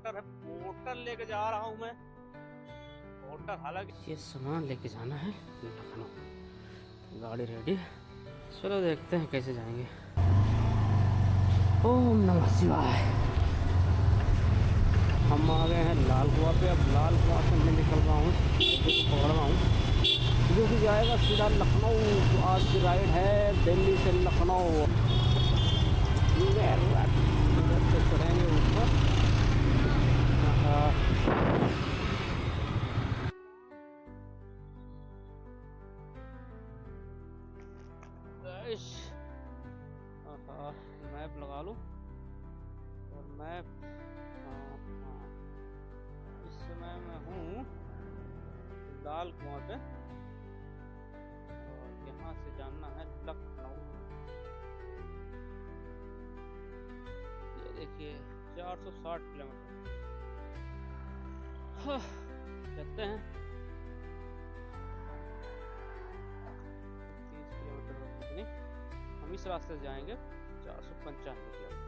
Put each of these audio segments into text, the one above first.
Porter है, porter लेके जा रहा हूँ मैं। पोर्टर हालांकि ये सामान लेके जाना है लखनऊ। गाड़ी रेडी, चलो देखते हैं कैसे जाएंगे। ओम नमः शिवाय। हम आ गए हैं लाल कुआं पे। अब लाल कुआं से मैं निकल रहा हूँ, पकड़ रहा हूँ जो कि जाएगा सीधा लखनऊ। तो आज की राइड है दिल्ली से लखनऊ। चढ़ेंगे ऊपर। मैप लगा लूँ और मैप। इस समय मैं हूँ लाल कुआं पे और यहाँ से जाना है लखनऊ। ये देखिए 460 किलोमीटर। चलते हैं। 30 किलोमीटर कितनी हम इस रास्ते से जाएंगे। 495 किलोमीटर।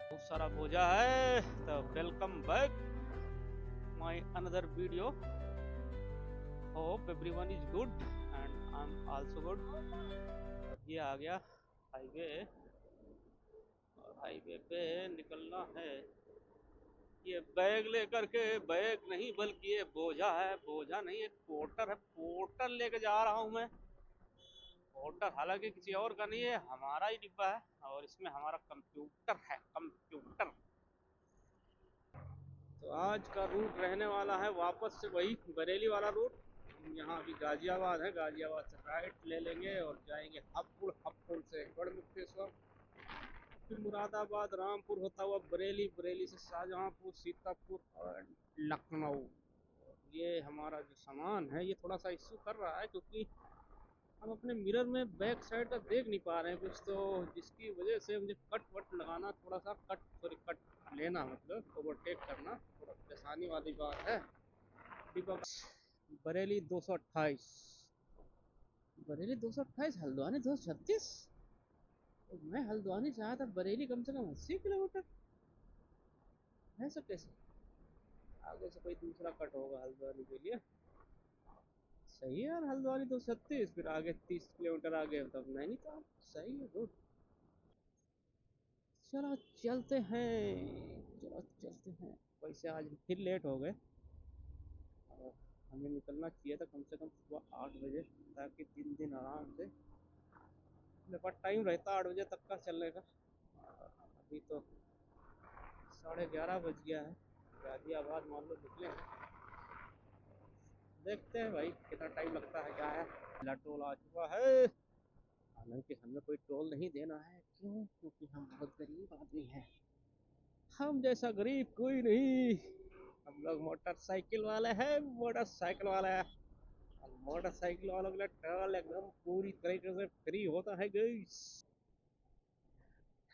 बहुत सारा बोझा है। तो welcome back my another video. Hope everyone is good and I am also good. ये आ गया हाईवे और हाईवे पे निकलना है। ये बैग लेकर के, बैग नहीं बल्कि ये बोझा है, बोझा नहीं एक पोर्टर है, पोर्टर लेके जा रहा हूँ मैं। पोर्टर हालांकि किसी और का नहीं है, हमारा ही डिब्बा है और इसमें हमारा कंप्यूटर है, कंप्यूटर। तो आज का रूट रहने वाला है वापस से वही बरेली वाला रूट। यहाँ अभी गाजियाबाद है, गाजियाबाद से राइट ले लेंगे और जाएंगे हापुड़, हापुड़ से गढ़मुक्तेश्वर, फिर मुरादाबाद, रामपुर होता हुआ बरेली, बरेली से शाहजहांपुर, सीतापुर और लखनऊ। ये हमारा जो सामान है ये थोड़ा सा इश्यू कर रहा है क्योंकि हम अपने मिरर में बैक साइड का देख नहीं पा रहे हैं कुछ, तो जिसकी वजह से मुझे कट वट लगाना थोड़ा सा, कट लेना मतलब ओवरटेक करना थोड़ा परेशानी वाली बात है। बरेली 228, बरेली 228, हल्द्वानी 236। तो मैं हल्द्वानी से आया था, बरेली कम से कम 80 किलोमीटर। ऐसा कैसे? आगे से कोई दूसरा कट होगा हल्द्वानी के लिए। सही है यार, हल्द्वानी 236, फिर आगे 30 किलोमीटर आगे तब नैनीताल। सही है, गुड। चलो चलते हैं, चलो चलते हैं। वैसे आज फिर लेट हो गए और हमें निकलना चाहिए था कम से कम सुबह 8 बजे, ताकि दिन दिन आराम से मेरे पास टाइम रहता 8 बजे तक का चलने का। अभी तो 11:30 बज गया है। गाजियाबाद मान लो निकले हैं, देखते हैं भाई कितना टाइम लगता है क्या है। पहला टोल आ चुका है, हालांकि हमें कोई टोल नहीं देना है। क्यों? क्योंकि हम बहुत गरीब आदमी हैं। हम जैसा गरीब कोई नहीं। हम लोग मोटरसाइकिल वाले हैं, मोटरसाइकिल वाले हैं। और मोटरसाइकिल वालों के लिए टोल एकदम पूरी तरीके से फ्री होता है गाइस।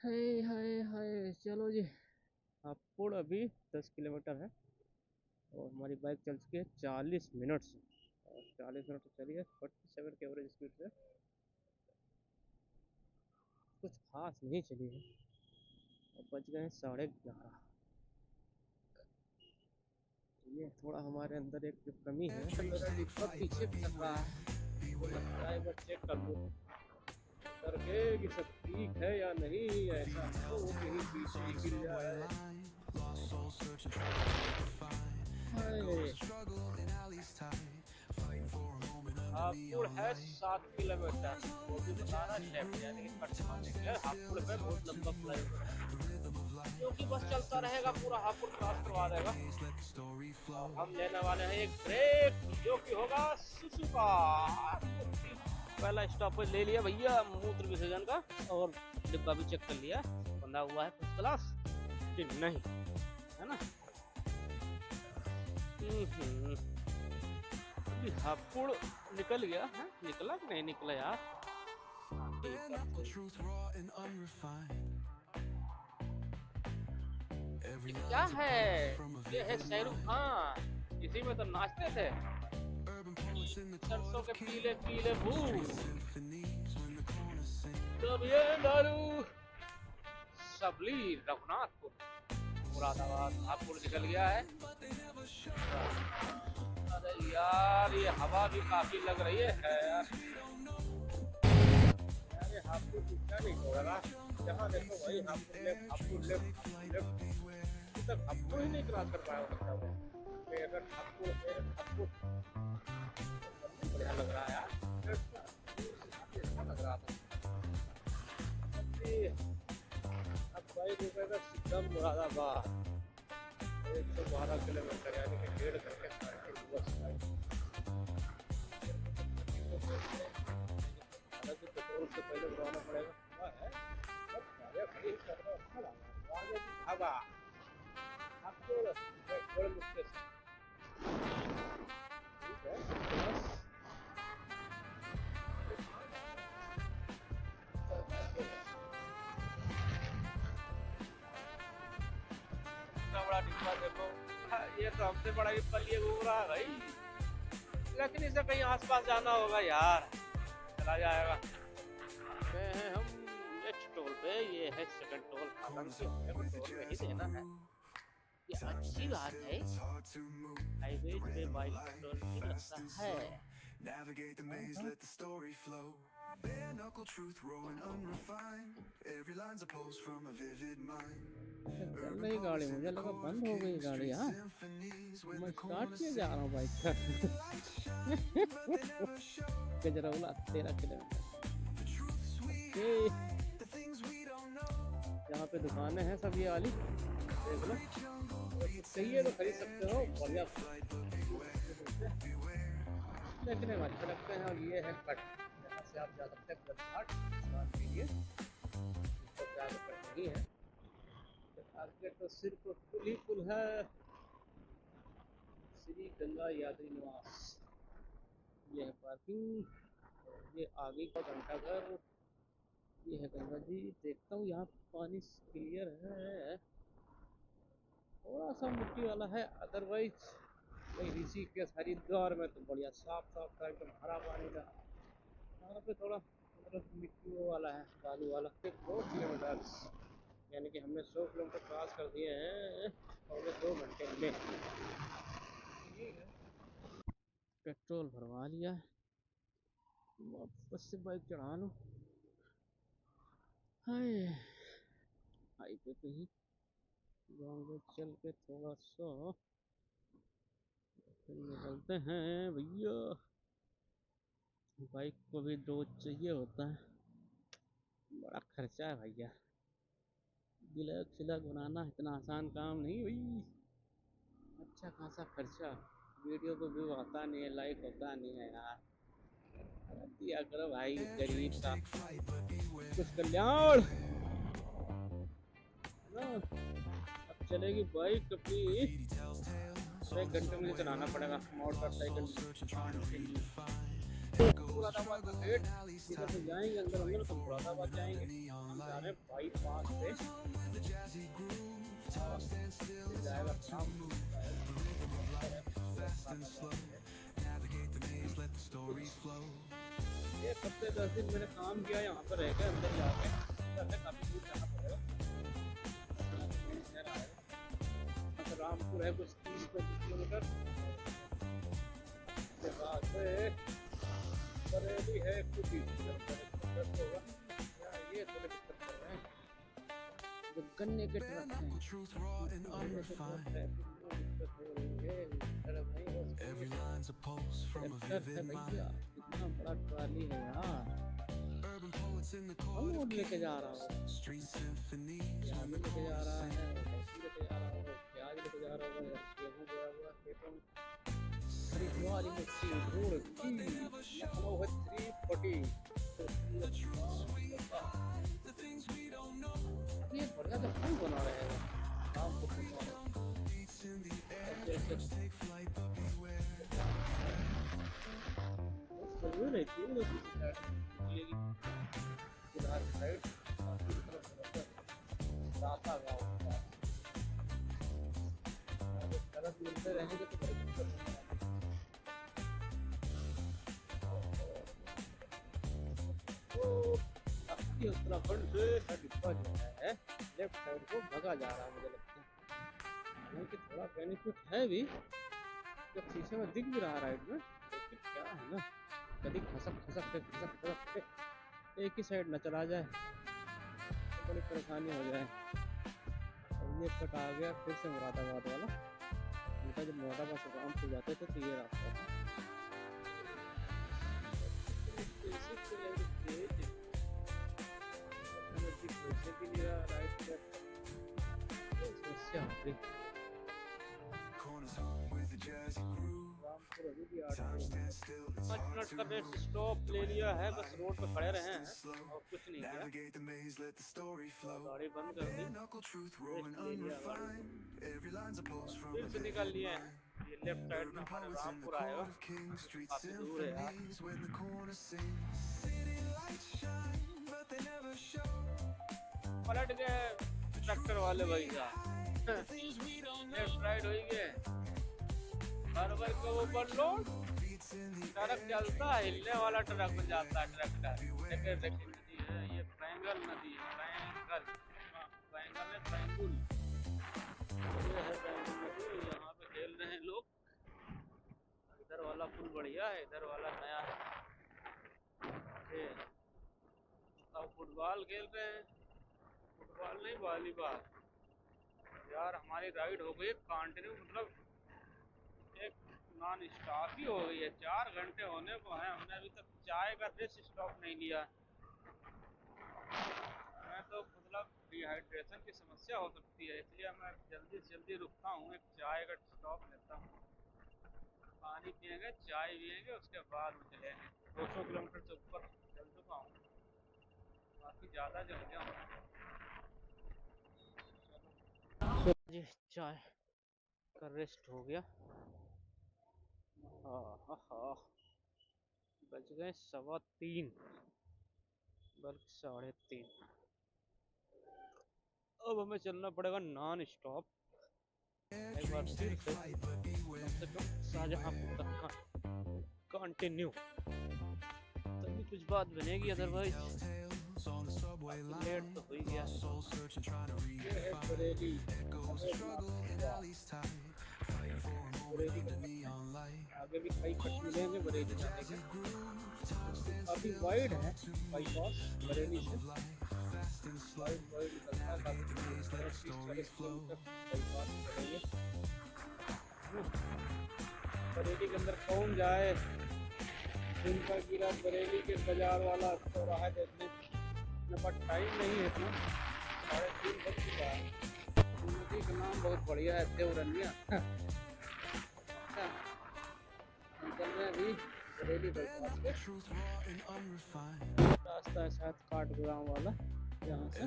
हाय हाय हाय, चलो जी। हापुड़ अभी 10 किलोमीटर है और हमारी बाइक चल चुकी है 40 मिनट से, और 40 मिनट चली है 47 के एवरेज स्पीड से। कुछ खास नहीं चली है और बज गए 11:30। ये थोड़ा हमारे अंदर एक जो कमी है, मेरा डिब्बा पीछे चल रहा है। एक बार चेक कर लो करके कि सब ठीक है या नहीं। ऐसा हो कहीं पीछे ही गिर जाए। हापुड़ है 7 किलोमीटर, वो भी बता रहा है लेफ्ट, यानी कि कट मारने के लिए। हापुड़ पे बहुत लंबा फ्लाईओवर है जो कि बस चलता रहेगा, पूरा हापुड़ क्रॉस करवा देगा। और हम लेने वाले हैं एक ब्रेक जो कि होगा सुजुकी। पहला स्टॉपेज ले लिया भैया मूत्र विसर्जन का, और डिब्बा भी चेक कर लिया, बंधा हुआ है फर्स्ट क्लास कि नहीं, है ना। हापुड़ निकल गया है, निकला कि नहीं निकला यार। क्या है ये? है शाहरुख खान, इसी में तो नाचते थे। सरसों के पीले पीले फूल, तब ये दारू सबली, रघुनाथपुर, मुरादाबाद। हापुड़ निकल गया है। अरे यार ये हवा भी काफी लग रही है यार। अरे हापुड़ क्या नहीं होगा, जहाँ देखो वही Hapur left, Hapur left, Hapur left. अभी तक हापुड़ ही नहीं क्रॉस कर पाया लगता है। अगर हापुड़ हापुड़ बढ़िया लग रहा है यार, अच्छा लग रहा था। अब 22 रुपये का सीधा मुरादाबाद, 112 किलोमीटर यानी कि 1.5 घंटे पेट्रोल से पहले उड़ाना पड़ेगा। हवा बड़े मुश्किल से बड़ा डिब्बा देखो, ये तो हमसे बड़ा डिब्बा लिए घूम रहा है भाई। लेकिन इसे कहीं आसपास जाना होगा यार, चला जाएगा। हैं हम नेक्स्ट टोल पे, ये है सेकंड टोल खत्म, टोल में ही देना है। ये अच्छी बात है, हाईवे पे बाइक टोल नहीं लगता है। Navigate the maze, let the story flow. Bare knuckle truth, raw and unrefined. Every line's a pulse from a vivid mind. चल रही गाड़ी, मुझे लगा बंद हो गई गाड़ी। हाँ, मैं स्टार्ट किए जा रहा हूँ बाइक का। गजरौला 13 किलोमीटर। यहाँ पे दुकानें हैं सब ये वाली, देख लो, चाहिए तो खरीद सकते हो, बढ़िया। देखने में अच्छे लगते हैं। और ये है कट, यहाँ से आप जा सकते हैं घाट के लिए, तो ज़्यादा कट नहीं है। आगे तो सिर्फ पुल ही पुल है, श्री गंगा यात्री निवास। ये है पार्किंग, ये आगे का घंटाघर, ये है गंगा जी। देखता हूँ यहाँ पानी क्लियर है, थोड़ा सा मिट्टी वाला है, अदरवाइज वही ऋषिकेश हरिद्वार में तो बढ़िया साफ साफ था, एकदम हरा पानी था। यहाँ पे थोड़ा मतलब मिट्टी वाला है, बालू वाला। 2 किलोमीटर यानी कि हमने 100 किलोमीटर क्रॉस कर दिए हैं और 2 घंटे में। पेट्रोल भरवा लिया, वापस से बाइक चढ़ा लो। हाईवे पे ही जाऊंगे, चल के थोड़ा सा फिर निकलते हैं भैया। बाइक को भी डोज चाहिए होता है, बड़ा खर्चा है भैया। गिलक सिलक बनाना इतना आसान काम नहीं भाई, अच्छा खासा खर्चा। वीडियो को व्यू आता नहीं है, लाइक होता नहीं है यार, दिया करो भाई गरीब का कुछ कल्याण ना। अब चलेगी बाइक अपनी, 1 घंटे मुझे चलाना पड़ेगा मोटरसाइकिल। मुरादाबाद का गेट इधर से जाएंगे अंदर अंदर, तो मुरादाबाद जाएंगे। हम जा रहे हैं बाईपास से, जाएगा शाम। एक हफ्ते 10 दिन मैंने काम किया यहाँ पर रह के, अंदर जाके काफी दूर जाना पड़ेगा। रामपुर है कुछ 30-35 किलोमीटर के बाद से बरेली है कुछ 30 किलोमीटर होगा। ये थोड़े दिक्कत कर रहे हैं, जो गन्ने के ट्रक हैं, इतना बड़ा ट्राली है यार। हम लेके जा रहा हूँ, लेके जा रहा है, लेके जा रहा हूँ, प्याज लेके जा रहा हूँ, गेहूँ बोया हुआ खेतों में। हरिद्वार मिर्ची गुड़ की लखनऊ है 340। ये बढ़िया तो फूल बना रहे हैं काम को। साइड राता गाँव तरफ मिलते रहेंगे तो बड़ी दिक्कत उत्तराखंड से डिब्बा जो है लेफ्ट महंगा जा रहा है मुझे लगता है, हालांकि थोड़ा बेनिफिट है भी, जब शीशे में दिख भी रहा राइड में, लेकिन क्या है ना, कभी खसक खसक के एक ही साइड न चला जाए तो बड़ी परेशानी हो जाए। अब ये कट आ गया फिर से मुरादाबाद वाला, उनका जब मुरादाबाद से रामपुर जाते थे तो ये रास्ता था। समस्या हो गई। पाँच मिनट का रेस्ट स्टॉप ले लिया है, बस रोड पे खड़े रहे हैं और कुछ नहीं किया, गाड़ी बंद कर दी, रेस्ट ले लिया गाड़ी को, फिर से निकल लिए हैं। ये लेफ्ट साइड में हमारे रामपुर आएगा, काफी दूर है यार। पलट गए ट्रैक्टर वाले भैया, लेफ्ट राइट हो गए, हर बार को वो बंद ट्रक चलता है, हिलने वाला ट्रक में जाता है ट्रैक्टर। नदी है ये, बैंगल नदी है, बैंगल है, बैंगुल, ये है बैंगुल नदी, यहाँ पे खेल रहे हैं लोग। इधर वाला पुल बढ़िया है, इधर वाला नया है, अब फुटबॉल खेल रहे हैं, फुटबॉल नहीं वॉलीबॉल। यार हमारी राइड हो गई कंटिन्यू, मतलब एक नॉन स्टॉप ही हो गई है, 4 घंटे होने को है, हमने अभी तक चाय का रेस्ट स्टॉप नहीं लिया। मैं तो मतलब डिहाइड्रेशन की समस्या हो सकती है, इसलिए मैं जल्दी से जल्दी रुकता हूँ, एक चाय का स्टॉप लेता हूँ, पानी पियेंगे, चाय पियेंगे, उसके बाद में चलेंगे। 200 किलोमीटर से ऊपर चल चुका हूँ, काफ़ी ज़्यादा चल गया हूँ। जी चाय का रेस्ट हो गया। हाँ, बज गए 3:15, बल्कि 3:30। अब हमें चलना पड़ेगा नॉन स्टॉप, एक बार फिर से कम से कम शाहजहाँपुर तक का कंटिन्यू, तभी कुछ बात बनेगी, अदरवाइज लेट तो हो ही गया। ये है बरेली, आगे भी कई कट मिलेंगे बरेली जाने के, काफी वाइड है बाईपास बरेली से, वाइड निकलता है, काफी 30-40 किलोमीटर बाईपास करेंगे। बरेली के अंदर कौन जाए, जिनका गिरा बरेली के बाजार वाला चौराहा देखने, अपने पास टाइम नहीं है इतना, 3:30 बज चुका है। नदी का नाम बहुत बढ़िया है, देवरनिया। निकल रहे अभी बरेली बाईपास पे, रास्ता है शायद काठगोदाम वाला, यहाँ से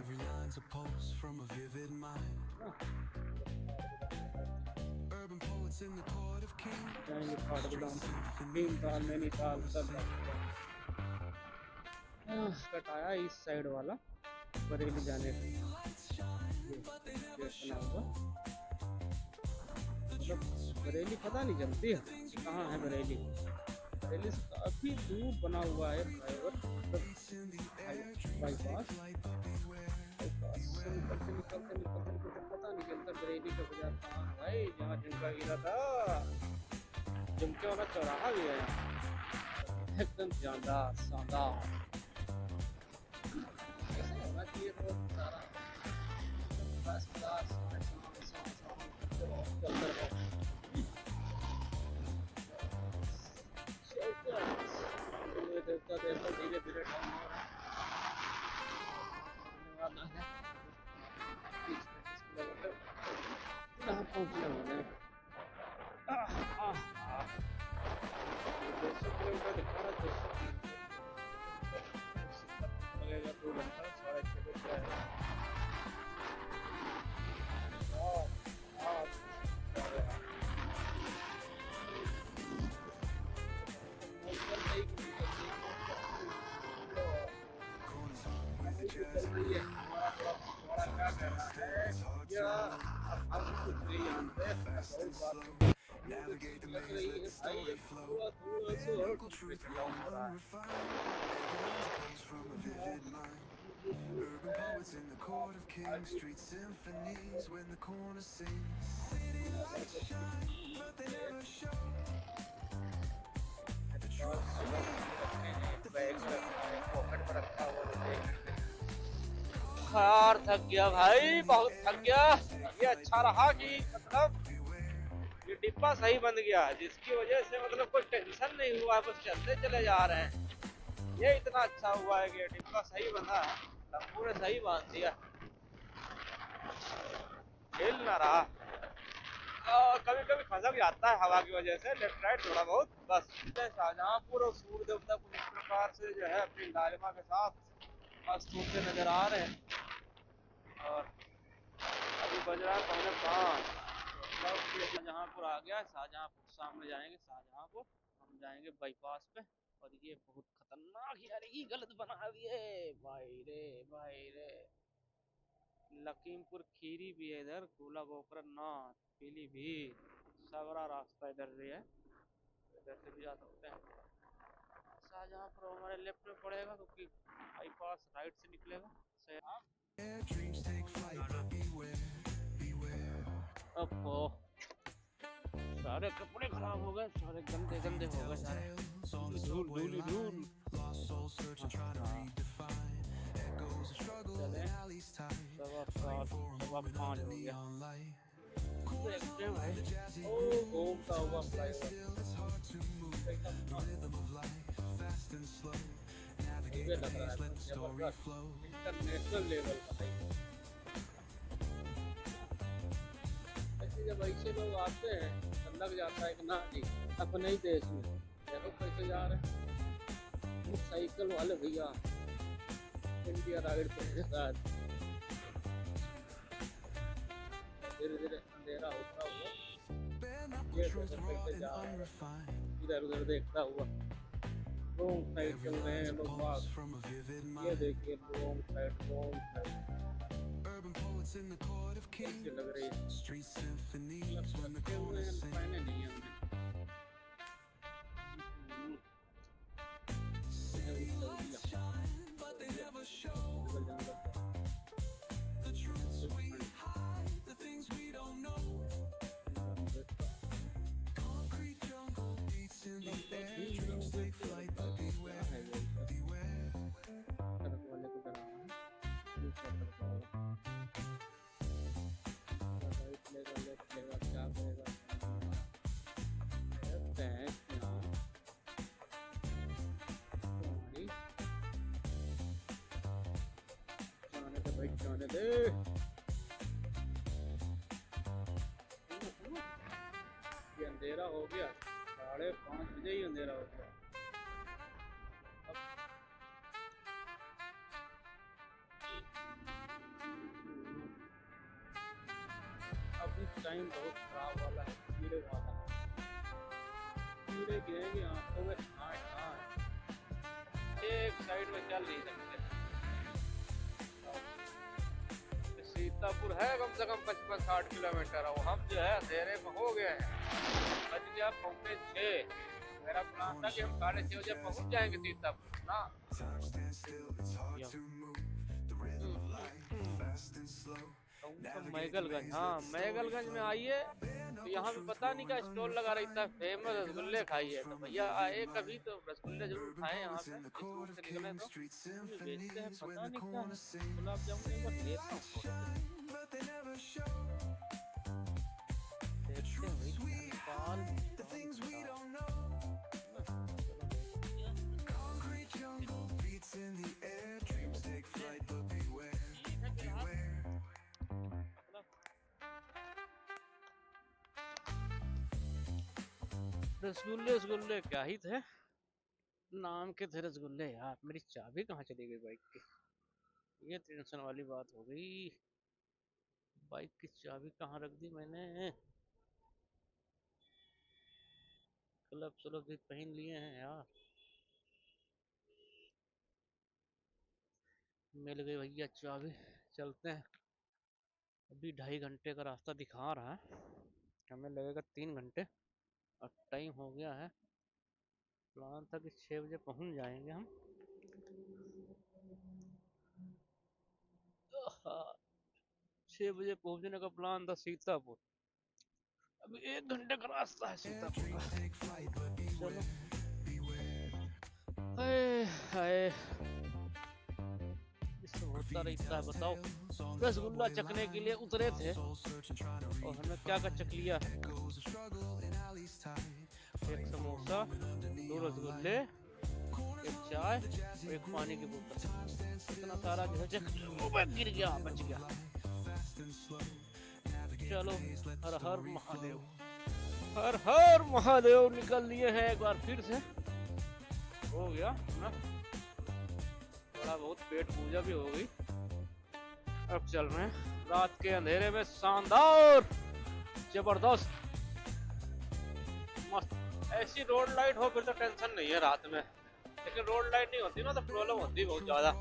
जाएंगे काठगोदाम, भीमताल, नैनीताल सब कट आया इस साइड वाला बरेली जाने का, मतलब बरेली पता नहीं चलती है कहाँ है बरेली, बरेली से काफी दूर बना हुआ है ड्राइवर, बाईपास से निकलते पता नहीं चलता बरेली का बाजार कहाँ है भाई, जहाँ झुमका गिरा था, झुमके वाला चौराहा भी है एकदम शानदार शानदार, ऐसा होना चाहिए रोड सारा फर्स्ट क्लास चलता रहे। देखता धीरे धीरे टाइम हो रहा है, 30-35 किलोमीटर कहाँ पहुँचने वाले हैं। 200 किलोमीटर दिखा रहा, 200 लगेगा 2 घंटा, 6:30 बज जाएगा। Navigate the maze, let the story flow. Lyrical truth raw and unrefined. Everyone's a page from a vivid mind. Urban poets in the court of kings. King Street symphonies when the corner sings. City lights shine, but they never show the truth sweet, the things we यार थक गया भाई, बहुत थक गया। ये अच्छा रहा कि मतलब ये डिब्बा सही बन गया, जिसकी वजह से मतलब कोई टेंशन नहीं हुआ, बस चलते चले जा रहे हैं। ये इतना अच्छा हुआ है कि डिब्बा सही बना है, लंबू ने सही बांध दिया, हिल ना रहा। कभी कभी खसक जाता है हवा की वजह से लेफ्ट राइट थोड़ा बहुत, बस। शाहजहांपुर और सूर्य देवता कुछ इस प्रकार से जो है अपनी लालिमा के साथ मस्त होते नजर आ रहे हैं। और अभी बज रहा है 5:45। शाहजहांपुर आ गया, शाहजहांपुर सामने जाएंगे, शाहजहांपुर हम जाएंगे बाईपास पे। और ये बहुत खतरनाक यार, ये गलत बना दिए भाई रे भाई रे। लखीमपुर खीरी भी है इधर, गोला गोकरनाथ, पीलीभीत, सगरा रास्ता इधर भी है, इधर से भी जा सकते हैं। शाहजहांपुर हमारे लेफ्ट में पड़ेगा क्योंकि बाईपास राइट से निकलेगा। dreams take flight, but beware, beware. अब सारे कपड़े खराब हो गए, सारे गंदे गंदे हो गए, सारे Tales on the धूल subway धूल धूल। line, lost souls searching, trying to redefine echoes of struggle in alleys tight, fighting for a moment under neon light. देखते हैं भाई। ओ घूमता हुआ flyover, It's hard to move, the rhythm of life, fast and slow. मुझे Navigate the लग रहा maze, है let the story जबरदस्त flow. इंटरनेशनल लेवल का भाई। ऐसे जब ऐसे लोग आते हैं तो लग जाता है कि ना जी अपने ही देश में। देखो कैसे जा रहे हैं साइकिल वाले भैया, इंडिया राइड के साथ। धीरे धीरे अंधेरा होता हुआ ये देखो कैसे जा रहा है, इधर उधर देखता हुआ। लॉन्ग साइड चल रहे हैं लोग बाग, ये देखिए long side Urban poets in the court of कैसी kings, लग रही है। street symphonies when the रखे हुए corner हैं, sings. पहने नहीं है हमने। City lights shine, but they never show the truths we hide, the things we don't know. Concrete jungle beats in the air, dreams take flight, but beware, beware. सड़क वाले को डराना है, दूसरा सड़क वाला राइट लेगा लेफ्ट लेगा क्या करेगा। भैंस यहाँ तुम्हारी जाने दे भाई, जाने दे। ये अंधेरा हो गया, 5:30 बजे ही अंधेरा हो गया। अभी टाइम बहुत खराब वाला है, कीड़े वाला है। कीड़े गिरेंगे आंखों में, कहाँ है। एक साइड में चल नहीं सकते। सीतापुर है कम से कम 55-60 किलोमीटर, और हम जो है अंधेरे में हो गए हैं। बज गया 5:45। मेरा प्लान था कि हम 6:30 बजे पहुंच जाएंगे सीतापुर ना। Time stands still, it's hard to move. The rhythm of life, fast and slow. Maigalganj, हाँ मैगलगंज में आइए तो यहाँ पे पता नहीं क्या स्टॉल लगा रहा, इतना फेमस रसगुल्ले खाइए। तो भैया आए कभी तो रसगुल्ले जरूर खाएं यहाँ पे, इस रूट से निकले तो ये बेचते हैं, पता नहीं क्या है। गुलाब जामुन एक बार लेता हूँ थोड़े से। But they never show देखते हैं भाई क्या निकाल the things we don't know. Concrete jungle beats in the air, dreams take flight, but beware, beware. रसगुल्ले रसगुल्ले क्या ही थे, नाम के थे रसगुल्ले। यार मेरी चाबी कहाँ चली गई बाइक की, ये टेंशन वाली बात हो गई। बाइक की चाबी कहाँ रख दी मैंने। क्लब स्लब भी पहन लिए हैं यार। मिल गई भैया चाबी, चलते हैं। अभी 2.5 घंटे का रास्ता दिखा रहा है, हमें लगेगा 3 घंटे, और टाइम हो गया है। प्लान था कि 6 बजे पहुंच जाएंगे हम। 6 बजे पहुंचने का प्लान था सीतापुर। अभी 1 घंटे का रास्ता है सीतापुर का। चलो हाय हाय, इससे होता रहता है। बताओ, रसगुल्ला चखने के लिए उतरे थे और हमने क्या क्या चख लिया। एक समोसा, 2 रसगुल्ले, एक चाय और एक पानी की बोतल। इतना सारा जो है गिर गया, बच गया। चलो, हर हर महादेव, हर हर महादेव। निकल लिए हैं एक बार फिर से। हो गया ना, थोड़ा बहुत पेट पूजा भी हो गई। अब चल रहे हैं रात के अंधेरे में, शानदार, जबरदस्त, मस्त। ऐसी रोड लाइट हो फिर तो टेंशन नहीं है रात में, लेकिन रोड लाइट नहीं होती ना तो प्रॉब्लम होती है बहुत ज्यादा।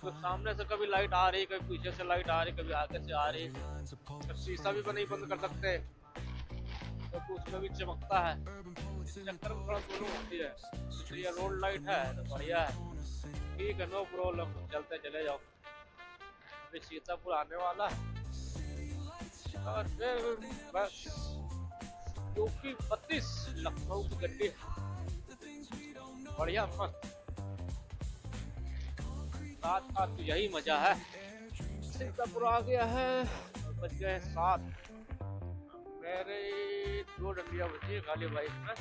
तो सामने से कभी लाइट आ रही, कभी पीछे से लाइट आ रही, कभी आगे से आ रही, तो शीशा भी नहीं बंद कर सकते तो उसमें भी चमकता है। इस चक्कर में थोड़ा प्रॉब्लम होती है। तो ये रोड लाइट है तो बढ़िया है, ठीक है, नो प्रॉब्लम, चलते चले जाओ। अभी सीतापुर आने वाला है और फिर बस यूपी 32 लखनऊ की गड्डी, बढ़िया मस्त। रात का तो यही मजा है। सीतापुर आ गया है और बज गए 7। मेरे 2 डंडियां बची है खाली बाइक में,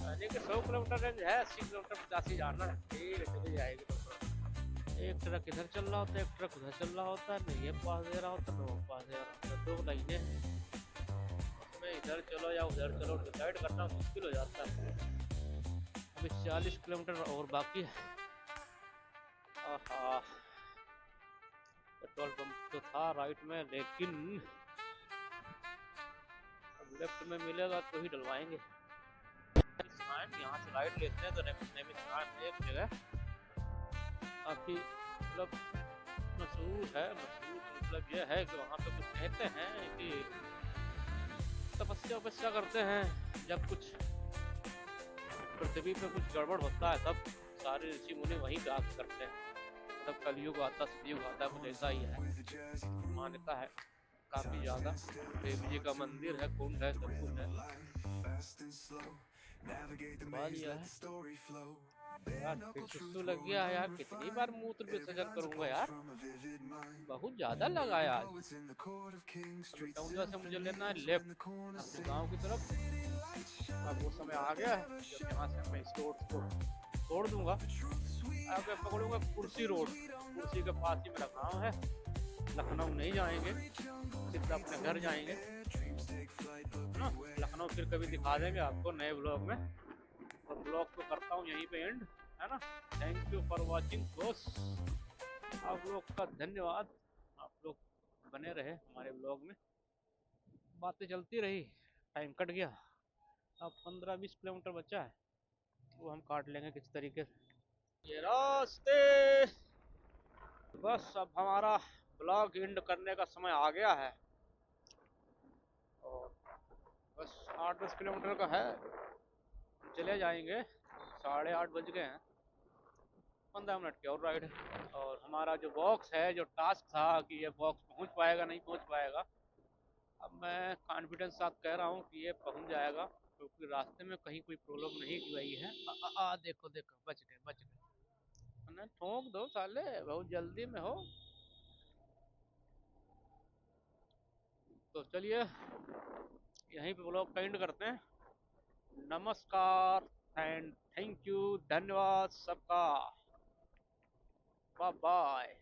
यानी कि 100 किलोमीटर रेंज है। 80 किलोमीटर 85 जाना है, ठीक है, चली जाएगी। तो एक ट्रक इधर चल रहा होता है, एक ट्रक उधर चल रहा होता है, नहीं ये पास दे रहा होता, नो पास दे रहा होता, 2 लाइनें में इधर चलो या उधर चलो, डिसाइड करना मुश्किल हो जाता है। अभी 40 किलोमीटर और बाकी है। आहा, पेट्रोल पंप तो था राइट में, लेकिन अब लेफ्ट में मिलेगा तो ही डलवाएंगे। यहाँ से राइट लेते हैं तो एक जगह काफी मतलब मशहूर है। मशहूर मतलब यह है कि वहाँ पे कुछ कहते हैं कि तपस्या करते हैं, जब कुछ पृथ्वी पे कुछ गड़बड़ होता है तब सारे ऋषि मुनि वहीं पे आके करते हैं। मतलब कलयुग आता, सतयुग आता है, कुछ ऐसा ही है, मान्यता है काफी ज्यादा। देवी जी का मंदिर है, कुंड है, सब कुछ है। यार फिर सुसु लग गया है यार, कितनी बार मूत्र विसर्जन करूंगा यार, बहुत ज्यादा लगा यार। से मुझे लेना है लेफ्ट अपने गांव की तरफ। अब वो समय आ गया है जब यहाँ से मैं इस रोड को छोड़ दूंगा, आगे पकड़ूंगा कुर्सी रोड। कुर्सी के पास ही मेरा गांव है। लखनऊ नहीं जाएंगे, सीधा अपने घर जाएंगे ना। लखनऊ फिर कभी दिखा देंगे आपको नए ब्लॉग में। और ब्लॉग को करता हूँ यहीं पे एंड, है ना। थैंक यू फॉर वॉचिंग दोस्त, आप लोग का धन्यवाद। आप लोग बने रहे हमारे ब्लॉग में, बातें चलती रही, टाइम कट गया। अब 15-20 किलोमीटर बचा है, वो हम काट लेंगे किस तरीके से ये रास्ते। बस अब हमारा ब्लॉग एंड करने का समय आ गया है और बस 8-10 किलोमीटर का है, चले जाएंगे। 8:30 बज गए हैं, 15 मिनट की और राइड है। और हमारा जो बॉक्स है, जो टास्क था कि ये बॉक्स पहुंच पाएगा नहीं पहुंच पाएगा, अब मैं कॉन्फिडेंस साथ कह रहा हूँ कि ये पहुंच जाएगा, क्योंकि रास्ते में कहीं कोई प्रॉब्लम नहीं की गई है। देखो देखो, बच गए बच गए। ठोक दो साले, बहुत जल्दी में हो। तो चलिए यहीं पे ब्लॉग का एंड करते हैं। नमस्कार एंड थैंक यू, धन्यवाद सबका, बाय बाय।